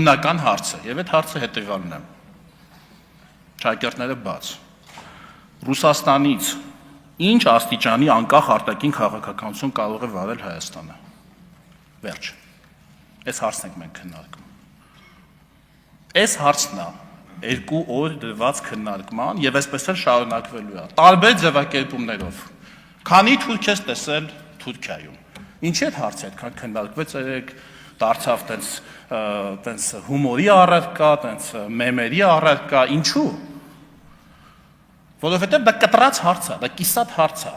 հիմնական հարցը, եւ այդ հարցը հետեւյալն է։ Ճակերտները բաց։ Ռուսաստանից ինչ աստիճանի անկախ արտաքին քաղաքականություն կարող է վարել Հայաստանը։ Վերջ։ Այս հարցն ենք մենք քննարկում։ Այս հարցն է 2 օր դրված քննարկման եւ այսպես էլ շարունակվելու է։ Տարբեր ձևակերպումներով։ Քանի թուրք ես տեսել Թուրքիայում։ Ինչի՞ այդ հարցը այդքան քննարկվեց, երեք դարձավ տենց հումորի առարկա, տենց մեմերի առարկա, ինչու՞։ Որովհետև դա կտրած հարց է, դա կիսատ հարց է։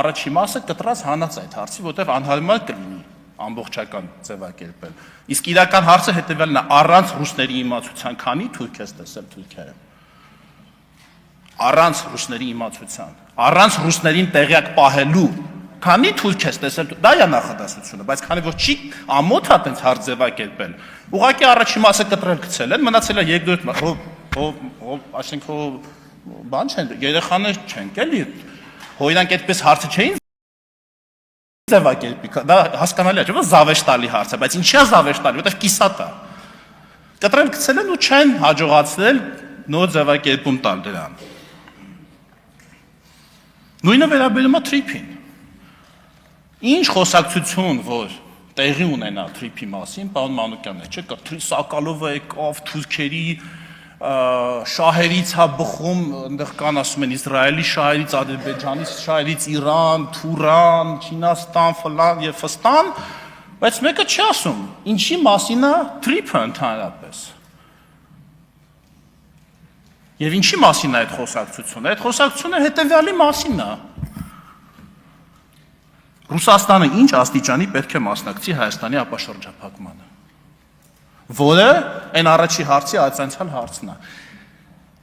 Առաջի մասը կտրած հանած է այդ հարցի, որովհետև անհարմար կլինի ամբողջական ձևակերպել։ Իսկ իրական հարցը հետևյալն է՝ առանց ռուսների իմացության քանի թուրք ես տեսել Թուրքիայում։ Առանց ռուսների իմացության, առանց ռուսներին տեղյակ պահելու քանի թուրք ես տեսել, դա է նախադասությունը, բայց քանի որ չի ամոթ է տենց հարց ձևակերպել, ուղղակի առաջի մասը կտրել գցել են, մնացել է երկրորդ այսինքն բան չեն, երեխաներ չենք էլի, հորանք այդպես հարցը չէին ձևակերպի, դա հասկանալի է, չէ՞ որ զավեշտալի հարց է, բայց ինչի է զավեշտալի, որտեղ կիսատ է։ Կտրել գցել են ու չեն հաջողացել նոր ձևակերպում տալ դրան։ Նույնը վերաբերում է թրիփին։ Ինչ խոսակցություն, որ տեղի ունենա թրիփի մասին, պարոն Մանուկյանն է, չէ՞, Սակալովը եկավ թուրքերի շահերից հա բխում, այնտեղ կան ասում են Իսրայելի շահերից, Ադրբեջանի շահերից, Իրան, Թուրան, Չինաստան, ֆլան եւ ֆստան, բայց մեկը չի ասում, ինչի մասին է թրիփը ընդհանրապես։ Եվ ինչի մասին է այդ խոսակցությունը։ Այդ խոսակցությունը հետեւյալի մասին է։ Ռուսաստանը ինչ աստիճանի պետք է մասնակցի Հայաստանի ապաշրջափակմանը, որը այն առաջի հարցի ացանցալ հարցն է։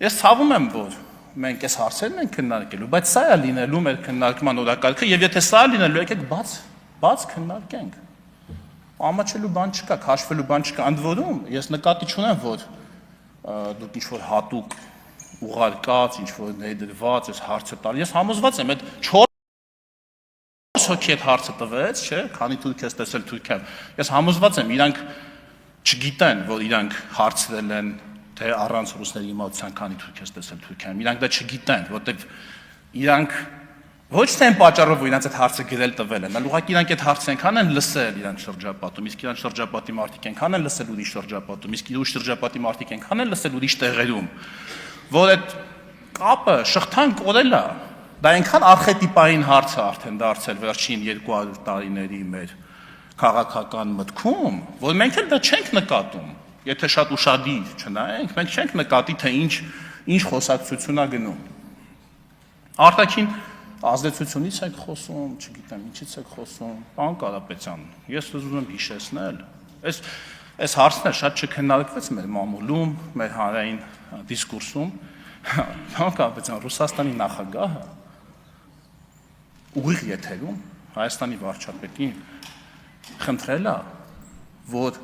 Ես ցավում եմ, որ մենք այս հարցերն ենք քննարկելու, բայց սա է լինելու մեր քննարկման օրակարգը, եւ եթե սա է լինելու, եկեք բաց քննարկենք։ Ամաչելու բան չկա, քաշվելու բան չկա։ Ընդ որում, ես նկատի չունեմ, որ դուք ինչ-որ հատուկ ուղարկած, ինչ-որ ներդրված այս հարցը տալ։ Ես համոզված եմ, այդ 4 հոգի այդ հարցը տվեց, չէ՞, քանի թուրք ես տեսել Թուրքիայում։ Ես համոզված եմ, իրանք չգիտեն, որ իրանք հարցրել են, թե առանց ռուսների իմացության քանի թուրք ես տեսել Թուրքիայում։ Իրանք դա չգիտեն, որտեղ իրանք ոչ թե այն պատճառով, որ իրանք այդ հարցը գրել տվել են, այլ ուղղակի իրանք այդ հարցը այնքան են լսել իրանք շրջապատում, իսկ իրանք շրջապատի մարդիկ այնքան են լսել ուրիշ շրջապատում, իսկ ուրիշ շրջապատի մարդիկ այնքան են լսել ուրիշ տեղերում, որ այդ կապը շղթան կորել է։ Դա այնքան արխետիպային հարց է արդեն դարձել վերջին 200 տարիների մեր քաղաքական մտքում, որ մենք էլ դա չենք նկատում, եթե շատ ուշադիր չնայենք, մենք չենք նկատի, թե ինչ խոսակցություն է գնում։ Արտաքին ազդեցությունից եք խոսում, չգիտեմ, ինչից եք խոսում, պարոն Կարապետյան, ես ուզում եմ հիշեցնել, այս հարցն շատ չքննարկվեց մեր մամուլում, մեր հանրային դիսկուրսում, պարոն Կարապետյան, Ռուսաստանի նախագահը ուղիղ եթերում Հայաստանի վարչապետին խնդրել է, որ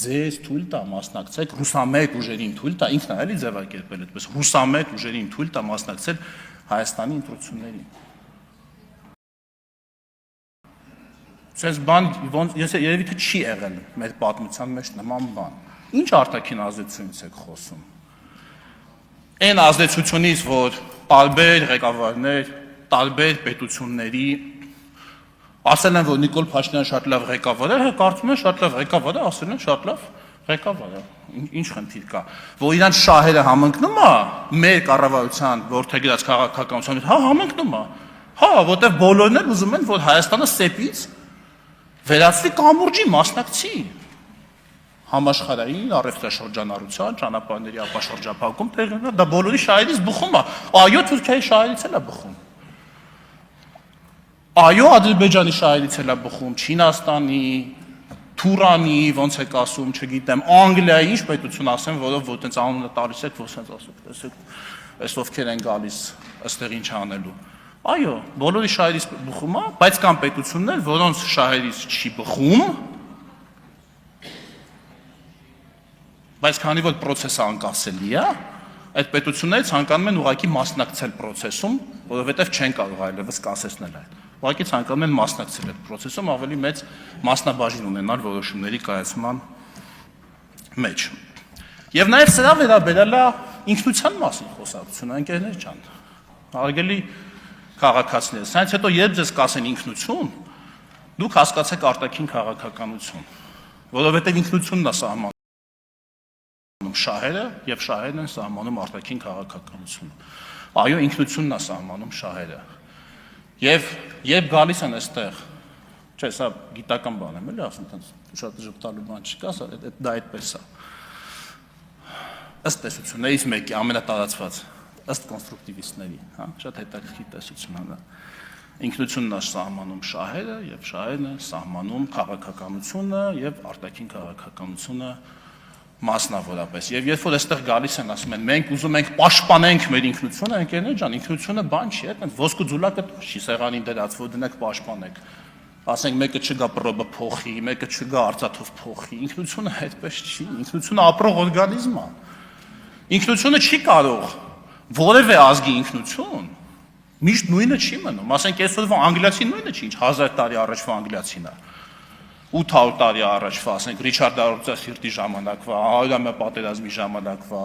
ձեզ թույլ տա մասնակցել ռուսամետ ուժերին թույլ տա, ինքն է էլի ձևակերպել այդպես, ռուսամետ ուժերին թույլ տա մասնակցել Հայաստանի ընտրություններին։ Սենց բան, երևի թե չի եղել մեր պատմության մեջ նման բան։ Ինչ արտաքին ազդեցությունից եք խոսում։ Այն ազդեցությունից, որ տարբեր ղեկավարներ, տարբեր պետությունների ասել են, որ Նիկոլ Փաշինյանը շատ լավ ղեկավար է, կարծում են շատ լավ ղեկավար է, ասել են շատ լավ ղեկավար է։ Ինչ խնդիր կա, որ իրանց շահերը համընկնում է մեր կառավարության որդեգրած քաղաքականության հետ, հա, համընկնում է։ Հա, որտեղ բոլորն էլ ուզում են, որ Հայաստանը սեպից վերածվի կամուրջի, մասնակցի համաշխարհային առևտրաշրջանառության, ճանապարհների ապաշրջափակում տեղի ունենա, դա բոլորի շահերից բխում է։ Այո, Թուրքիայի շահերից էլ է բխում։ Այո, Ադրբեջանի շահերից էլ է բխում, Չինաստանի, Թուրանի, ոնց եք ասում, չգիտեմ, Անգլիայի, ինչ պետություն ասեմ, որով որ տենց անունը տալիս եք, որ սենց ասեք, տեսեք, այս ովքեր են գալիս ըստեղ ինչ անելու։ Այո, բոլորի շահերից բխում է, բայց կան պետություններ, որոնց շահերից չի բխում, բայց քանի որ process-ը անկասելի է, այդ պետությունները ցանկանում են ուղղակի մասնակցել process-ում, որովհետև չեն կարող այլևս կասեցնել այդ։ Ուղղակի ցանկանում են մասնակցել այդ process-ում, ավելի մեծ մասնաբաժին ունենալ որոշումների կայացման մեջ։ Եվ նաև սրա վերաբերյալ է ինքնության մասին խոսակցությունը, ընկերներ ջան, հարգելի քաղաքացիներ, սրանից հետո երբ ձեզ կասեն ինքնություն, դուք հասկացեք արտաքին քաղաքականություն, որովհետև ինքնությունն է սահմանում շահերը եւ շահերն են սահմանում արտաքին քաղաքականությունը։ Այո, ինքնությունն է սահմանում շահերը։ Եվ երբ գալիս են այստեղ, չէ, սա գիտական բան եմ, էլի ասում, շատ ժպտալու բան չկա, դա այդպես է։ Ըստ տեսություններից մեկի ամենատարածված, ըստ կոնստրուկտիվիստների, հա, շատ հետաքրքիր տեսություն է դա։ Ինքնությունն է սահմանում շահերը եւ շահերն են սահմանում քաղաքականությունը եւ արտաքին քաղաքականությունը մասնավորապես։ Եվ երբ որ այստեղ գալիս են ասում են մենք ուզում ենք պաշտպանենք մեր ինքնությունը, ընկերներ ջան, ինքնությունը բան չի, այդ ոսկու ձուլակը չի սեղանին դրած, որ դնեք պաշտպանեք։ Ասենք մեկը չգա պրոբը փոխի, մեկը չգա արծաթով փոխի։ Ինքնությունը այդպես չի, ինքնությունը ապրող օրգանիզմ է։ Ինքնությունը չի կարող որևէ ազգի ինքնություն միշտ նույնը չի մնում։ Ասենք այսօրվա անգլիացին նույնը չի, ինչ 1000 տարի առաջվա անգլիացին է։ 800 տարի առաջվա, ասենք Ռիչարդ Արորձասիրտի ժամանակվա, Հայրամյա պատերազմի ժամանակվա։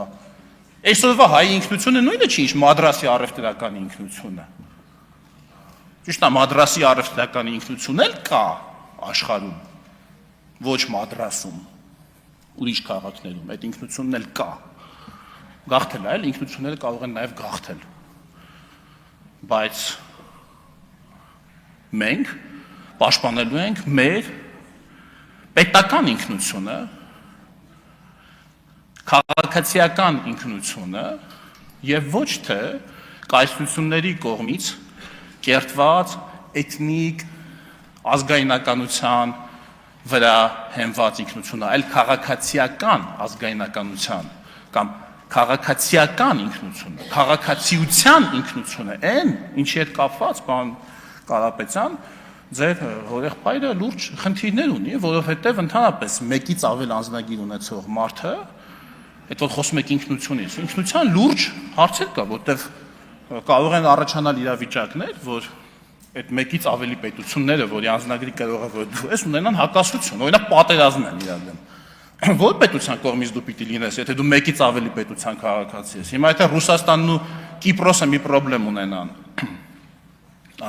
Այսօրվա հայ ինքնությունը նույնը չի, ինչ Մադրասի առևտրական ինքնությունը։ Ճիշտ է, Մադրասի առևտրական ինքնությունն էլ կա աշխարհում, ոչ Մադրասում, ուրիշ քաղաքներում, այդ ինքնությունն էլ կա։ Գաղթել է, ինքնությունները կարող են նաև գաղթել։ Բայց մենք պաշտպանելու ենք մեր պետական ինքնությունը, քաղաքացիական ինքնությունը եւ ոչ թե կայսրությունների կողմից կերտված էթնիկ ազգայնականության վրա հենված ինքնությունը, այլ քաղաքացիական ազգայնականության կամ քաղաքացիական ինքնությունը, քաղաքացիության ինքնությունը, այն ինչի հետ կապված պարոն Կարապետյան ձեր հորեղբայրը լուրջ խնդիրներ ունի, որովհետև ընդհանրապես մեկից ավել անձնագիր ունեցող մարդը, այդ որ խոսում եք ինքնությունից, ինքնության լուրջ հարցեր կա, որտեղ կարող են առաջանալ իրավիճակներ, որ այդ մեկից ավելի պետությունները, որի անձնագրի կրողը որ դու ես, ունենան հակասություն, օրինակ պատերազմ են իրար դեմ։ Որ պետության կողմից դու պիտի լինես, եթե դու մեկից ավելի պետության քաղաքացի ես։ Հիմա եթե Ռուսաստանն ու Կիպրոսը մի խնդրեմ ունենան,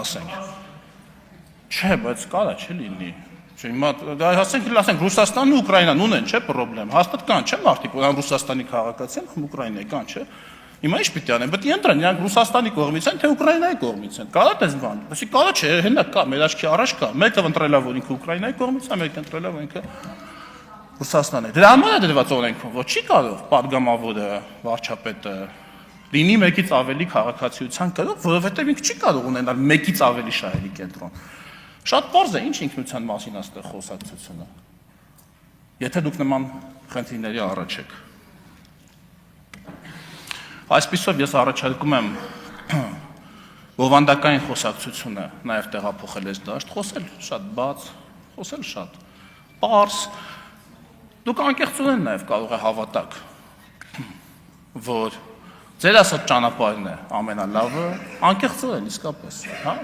ասենք։ Չէ, բայց կարա չէ լինի։ Չէ, հիմա ասենք Ռուսաստանն ու Ուկրաինան ունեն, չէ, խնդրեմ։ Հաստատ կան, չէ, մարդիկ, որ Ռուսաստանի քաղաքացի են, Ուկրաինայի կան, չէ։ Հիմա ինչ պիտի անեն, բայց ընտրեն, նրանք Ռուսաստանի կողմից են, թե Ուկրաինայի կողմից են։ Կարա դες բան։ Այսի կարա չէ, հենա կա, մեր աչքի առաջ կա։ Մեկը ընտրելա, որ ինքը Ուկրաինայի կողմից է, մեկը ընտրելա, որ ինքը Ռուսաստանի։ Դրա համար է դրված օրենքում, որ չի կարող падգամավորը, վարչապետը լինի մեկից ավելի քաղաքացիության կրող, որովհետև ինքը չի կարող ունենալ մեկից ավելի շահերի կենտրոն։ Շատ պարզ է, ինչ ինքնության մասին է այստեղ խոսակցությունը։ Եթե դուք նման խնդիրների առաջ եք։ Այսպիսով ես առաջարկում եմ բովանդակային խոսակցությունը նաև տեղափոխել այս դաշտ, խոսել շատ բաց, խոսել շատ պարզ։ Դուք անկեղծորեն նաև կարող է հավատաք, որ ձեր ասած ճանապարհն է ամենալավը, անկեղծորեն իսկապես, հա։